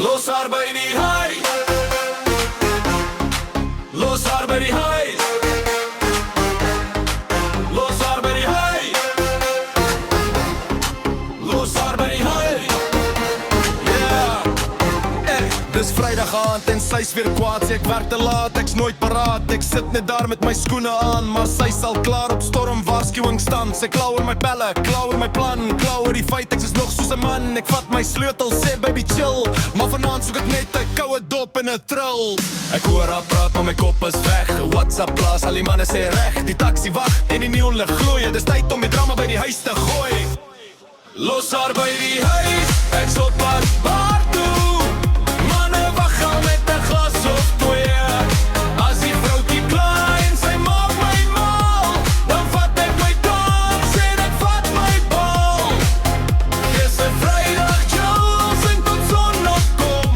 Los haar by die huis. Los haar by die huis. Los haar by die huis. Los haar by die huis. Dis Vrydag aand en sy's weer kwaad. Sê ek werk te laat, ek's nooit paraat. Ek sit net daar met my skoene aan, maar sy sal klaar op storm waarskuwing staan. Sy kla oor my pelle, kla oor my plan, kla oor die feit ek is nog soos 'n man. Ek vat my sleutel, sê baby chill, maar vanaand soek ek net 'n koue dop en 'n trill. Ek hoor haar praat, maar my kop is weg. WhatsApp plaas, al die manne sê reg. Die taxi wag en die neonlig glooi. Dis tyd om die drama by die huis te gooi. Los haar by die huis, ek's op pad bar toe. Manne wag al met 'n glas of twee. As die vroukie klaar en sy maak my mal, dan vat ek my dans en ek vat my bal. Dis 'n Vrydag Jules en tot sonopkom.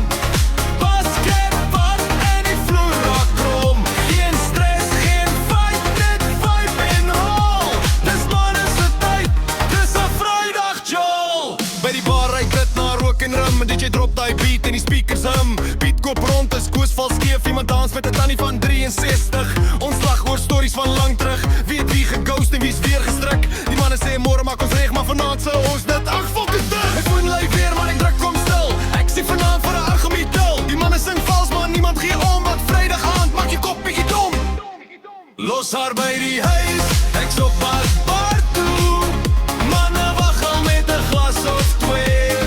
Basket vat en die vloer raak krom. Geen stress, geen fight, net vibe en hol. Dis manne se tyd, dis 'n Vrydag Jules. By die bar ry dit na rook en rum, en DJ drop die beat en die speakers hum. Piet koop rond, is koos val skeef, iemand dans met 'n tannie van 63. Ons lag oor stories van lang terug, weet wie geghost en wie's weer gestrik. Die manne sê môre maak ons reg, maar vanaand sou ons dit ag fuck is dit. Ek voel lui weer, maar die druk kom stil. Ek sê vanaand vir 'n argomietil. Die manne sing vals, maar niemand gee om, want Vrydag aand maak jy kop bietjie dom. Los haar by die huis, ek's op pad bar toe. Manne wag al met 'n glas of twee.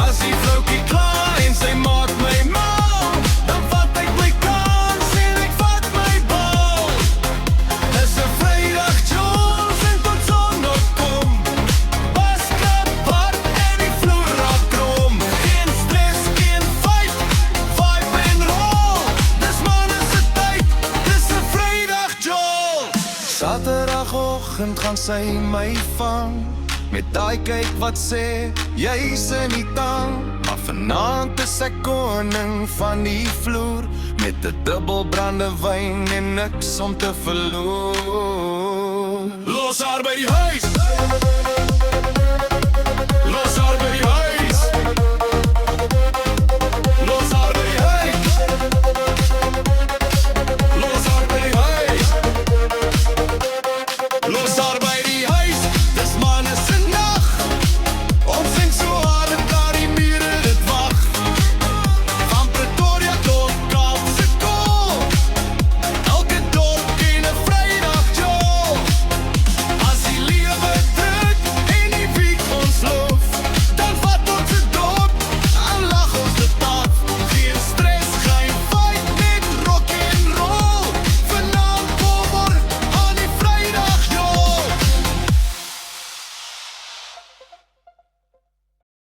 As die vroukie klaar en sy maak my mal, dan vat ek my kans en ek vat my bal. Dis 'n Vrydag Jules en tot sonopkom. Basket vat en die vloer raak krom. Geen stress, geen fight, vibe en roll. Dis manne se tyd, dis 'n Vrydag Jules. Saterdagoggend gaan sy my vang met daai kyk wat sê jy's in die tang. Maar vanaand is ek koning van die vloer, met 'n dubbel brandewyn en niks om te verloor. Los haar by die huis.